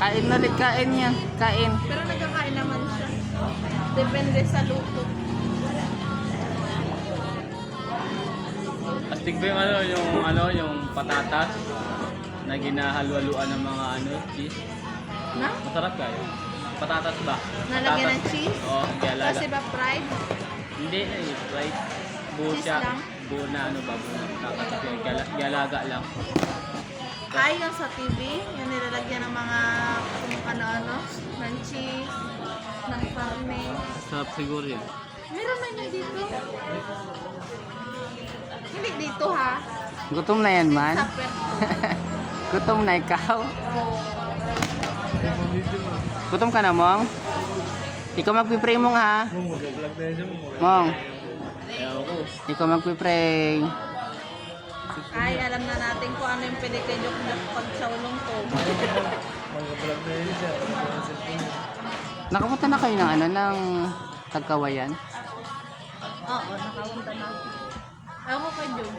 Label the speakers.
Speaker 1: Kain ulit, kain yan. Kain.
Speaker 2: Pero nagkakain naman siya. Depende sa luto.
Speaker 3: Astig ba yung patatas na ginahalo-haluan ng mga cheese?
Speaker 2: Na?
Speaker 3: Masarap kayo. Patatas ba?
Speaker 2: Nalagyan ng
Speaker 3: Patatas.
Speaker 2: cheese?
Speaker 3: Oo, galaga.
Speaker 2: Kasi ba fried?
Speaker 3: Hindi, right? Buo
Speaker 2: Cheese
Speaker 3: siya.
Speaker 2: lang?
Speaker 3: Buo na buo na. Kakasapin. Galaga lang.
Speaker 2: Ay, yung sa TV, yung nilalagyan ng mga kung ano-ano, ng cheese, ng karne.
Speaker 3: Sarap siguro yan.
Speaker 2: Meron man yun dito. Hindi dito ha.
Speaker 1: Gutom na yan, man.
Speaker 2: Sa pet.
Speaker 1: Gutom na ikaw. Gutom ka na, Mong? Ikaw magpipray, Mong, ha? Mong,
Speaker 3: Ayaw ko.
Speaker 1: ikaw magpipray.
Speaker 2: Ay, alam na natin kung ano yung pinikanyok na pagsaulong ko.
Speaker 1: Nakapunta na kayo ng Tagkawayan?
Speaker 2: Oo, nakapunta na. Ako kay Jun.